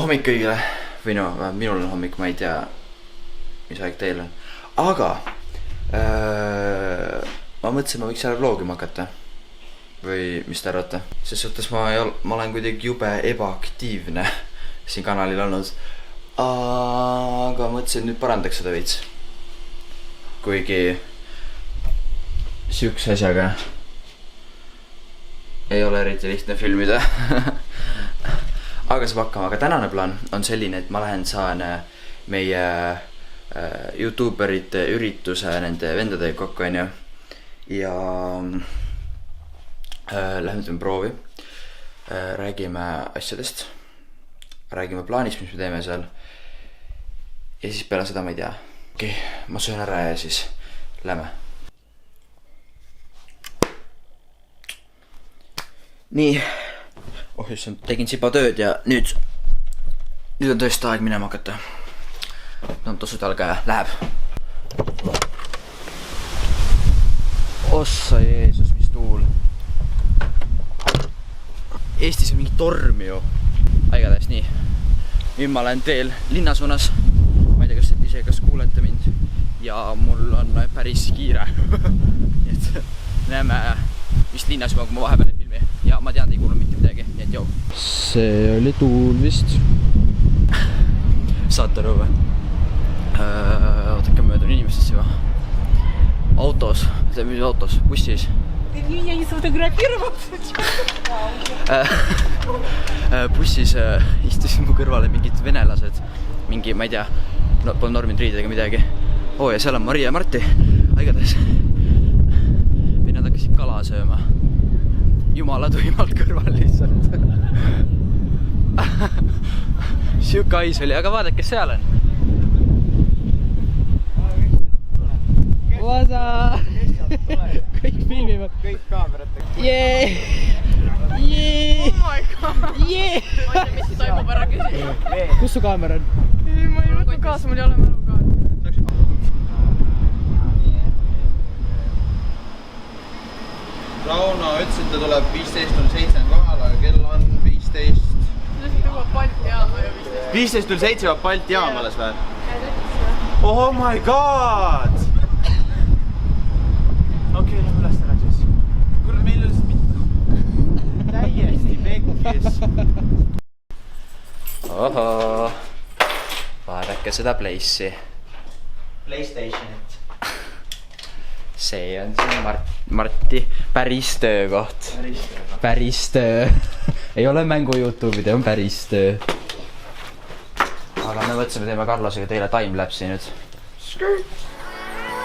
hommik kõigile või no minul on hommik, ma ei tea, mis aeg teil on, aga ma mõtlesin, ma võiks jälle vlogima hakata või mis te arvate? Ses suhtes ma olen kuidagi jube ebaaktiivne siin kanalil olnud, aga mõtlesin nüüd parandaks seda veits, kuigi sihukese asjaga ei ole eriti lihtne filmida aga saab hakkama, aga tänane plaan on selline, et ma saan meie youtuberite ürituse nende vendadega kokku, onju. Ja lähme teeme proovi, räägime asjadest, räägime plaanist, mis me teeme seal. Ja siis peale seda ma ei tea. Okei, ma söön ära ja siis lähme. Nii, issand, tegin sipa tööd ja nüüd on tõesti aeg minema hakata. No tossud alga ja läheb. Ossa Jeesus, mis tuul. Eestis on mingi torm ju. Igatahes nii. Nüüd ma olen teel linna suunas. Ma ei tea, kas kuulete mind. Ja mul on päris kiire. Nii et näeme vist linnas juba, kui ma vahepeal ei filmi. Ja ma tean, ei kuulu mitte midagi. Nii et joo. See oli tuul vist. Saate aru või? Ootake, möödun inimestesse juba. Autos, mis autos, bussis. Меня не сфотографировал. Bussis istusid mu kõrvale mingid venelased. Mingi, ma ei tea, pole norminud riidega midagi. Ja seal on Maria ja Marti. Igatahes vennad hakkasid kala sööma. Jumala tuimalt kõrval lihtsalt. Siuke ais oli, aga vaadake, kes seal on. Vasa! Kõik filmivad. Kõik kaameratega. Jee! Jee! Oh my god! Jee! Ma ei tea, mis siis toimub ära küsi. Kus su kaamera on? Ma ei võtnud kaasa, mul ei ole mälu kaasa. Rauno ütles, et ta tuleb 15.07 kohal, aga kell on 15. Kuidas tuua Balti jaama ja 15.07 peab Balti jaam alles või? Oh my god! Okei, lähme üles ära siis. Kurat, meil oli mitte täiesti pekkis. Ohoo, vaadake seda place'i. PlayStationit. See on siin Marti päris töökoht. Päris töö. Ei ole mängu YouTube'id, on päris töö. Aga me võtsime, teeme Carlosega teile timelapse'i nüüd.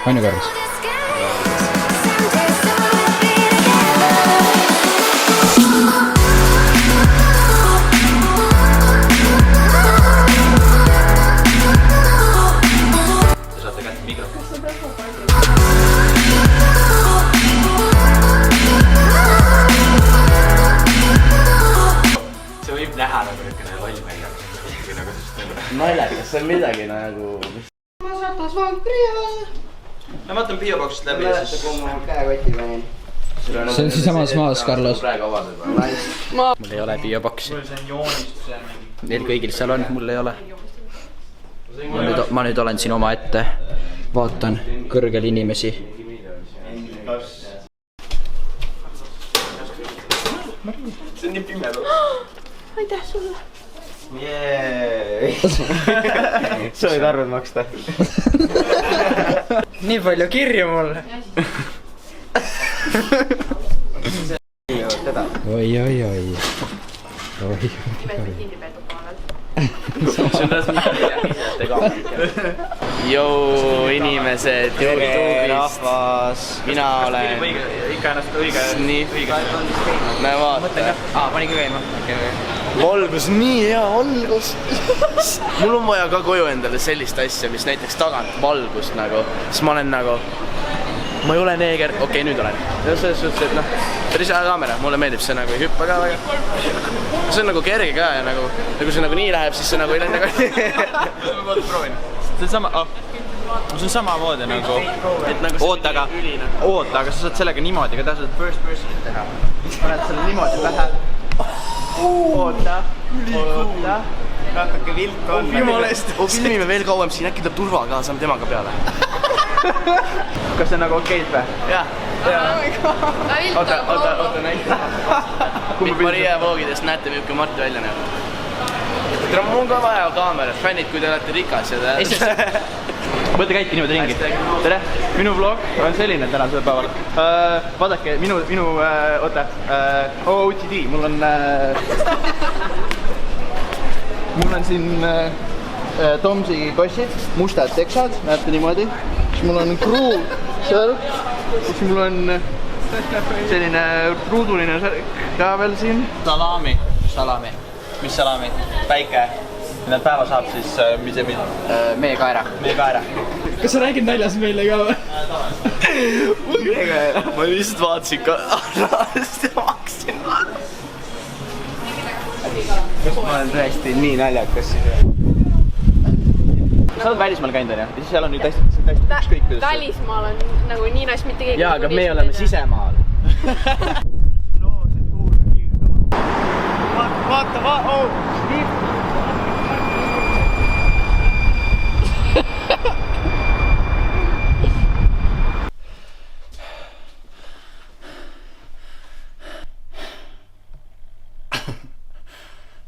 On ju, Carlos? Te saate kätte mikrofon. See võib näha nagu niisugune loll välja. Naljakas, see on midagi nagu... Ma satas vankria. Ma vaatan bioboksist läbi ja siis... Kui ma käekoti panin. See on siis samas maas, Carlos. Mul ei ole bioboksi. Mul see on joonistus ja mingi... Neil kõigil seal on, mul ei ole. Ma nüüd olen siin oma ette. Vaatan kõrgel inimesi. See on nii pimedus. Aitäh sulle. Jeeey. Sa võid arved maksta. Nii palju kirju mul. Oi. Jou inimesed YouTube'ist. Mina olen... Ikka ennast õige. Nii. Me vaata. Pani ka käima. Valgus, nii hea valgus. Mul on vaja ka koju endale sellist asja, mis näiteks tagant valgust nagu. Siis ma olen nagu... Ma ei ole neeger. Okei, nüüd olen. Ja selles suhtes, et noh, päris hea kaamera. Mulle meeldib see nagu ei hüppa ka väga. See on nagu kerge ka ja nagu... Kui see nagu nii läheb, siis see nagu ei lenda ka. Ma proovin. See on sama... See on samamoodi nagu... Oota, aga sa saad sellega niimoodi ka taha first person teha. Paned selle niimoodi pähe. Oota. natuke vilk on. filmime veel kauem siin, äkki tuleb Turva ka, saame temaga peale. Kas see on nagu okeid või? Jah. Oota, näita. Maria vloogidest näete, milline Marti välja näeb. Mul on ka vaja kaamerat, fännid, kui te olete rikas ja te... Võtte käidki niimoodi ringi. Tere, minu vlog on selline tänasel päeval. Vaadake, minu OOTD, mul on siin Tomsi kossid, mustad teksad, näete niimoodi. Siis mul on kruu seal, siis mul on selline ruuduline ka veel siin. Salami. Mis salami? Päike. Mida päeva saab siis, meekaera. Kas sa räägid näljas meile ka või? Ma lihtsalt vaatasin ka rahast ja maksin. Kas ma olen tõesti nii naljakas siis? Sa oled välismaal käinud, on ju? Ja siis seal on nüüd hästi ükskõik kuidas. Välismaal on nagu nii nice mitte keegi. Jaa, aga me oleme sisemaal. Vaata,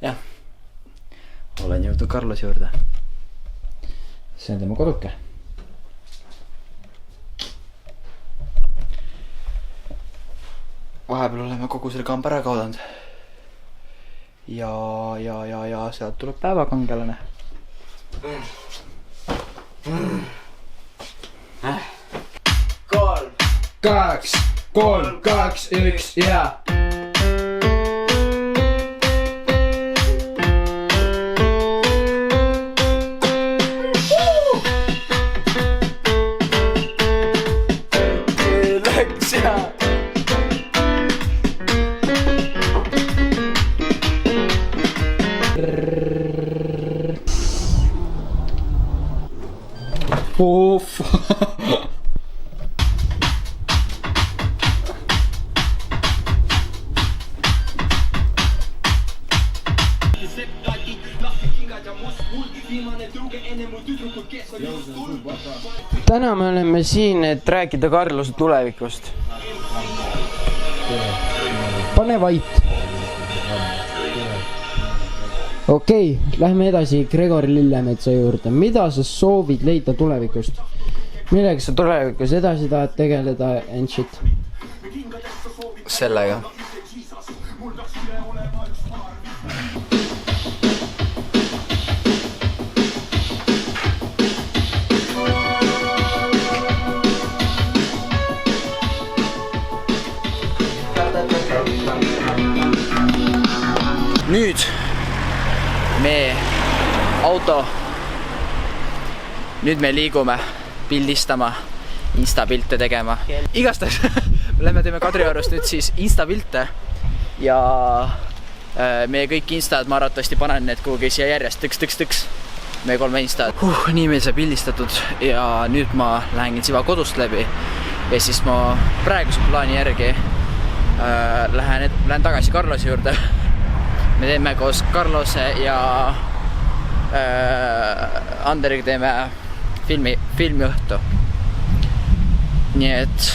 jah, olen jõudnud Carlose juurde. See on tema koduke. Vahepeal oleme kogu selle kamba ära kaudanud. Ja sealt tuleb päevakangelane. 3, 2, 1 ja... Oh, täna me oleme siin, et rääkida Carlose tulevikust. Pane vait. Okei, lähme edasi Gregori Lillemetsa juurde. Mida sa soovid leida tulevikust? Millega sa tulevikus edasi tahad tegeleda and shit? Sellega. Nüüd me auto. Nüüd me liigume pildistama, instapilte tegema. Igastahes me lähme teeme Kadriorust nüüd siis instapilte ja meie kõik instad ma arvatavasti panen need kuhugi siia järjest tõks. Meie 3 instad. Nii meil sai pildistatud ja nüüd ma lähengi Siva kodust läbi ja siis ma praeguse plaani järgi lähen tagasi Carlose juurde. Me teeme koos Carlose ja Anderiga teeme filmiõhtu. Nii et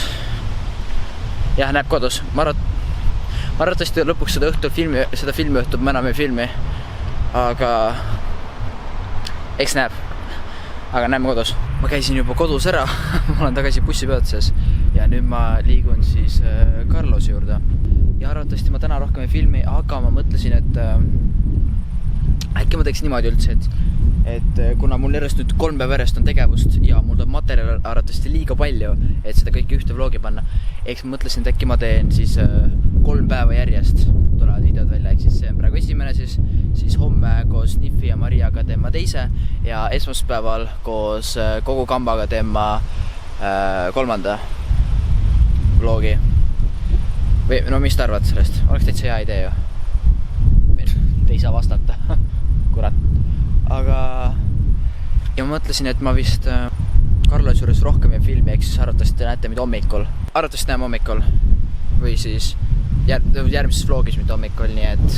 jah, näeb kodus. Ma arvatavasti lõpuks seda filmiõhtu ma enam ei filmi. Aga eks näeb. Aga näeme kodus. Ma käisin juba kodus ära. Ma olen tagasi bussipeatuses ja nüüd ma liigun siis Carlose juurde. Ja arvatavasti ma täna rohkem ei filmi, aga ma mõtlesin, et äkki ma teeks niimoodi üldse, et kuna mul järjest nüüd 3 päeva järjest on tegevust ja mul tuleb materjal arvatavasti liiga palju, et seda kõike ühte vlogi panna. Eks ma mõtlesin, et äkki ma teen siis 3 päeva järjest tulevad videod välja, ehk siis see on praegu esimene, siis homme koos Niffi ja Mariaga teen ma teise ja esmaspäeval koos kogu kambaga teen ma 3. vlogi. Või no mis te arvad sellest? Oleks täitsa hea idee ju. Te ei saa vastata. Kurat. Aga ja ma mõtlesin, et ma vist Carlose juures rohkem ei filmi, ehk siis arvatavasti näete mind hommikul. Arvatavasti näeme hommikul. Või siis järgmises vlogis mind hommikul, nii et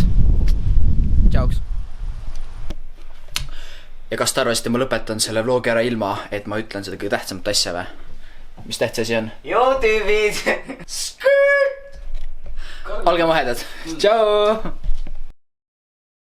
tšauks. ja kas te arvasite, ma lõpetan selle vlogi ära ilma, et ma ütlen seda kõige tähtsamat asja või? Mis tähtis asi on? Joo tüübid! Olge mahedad! Tšau!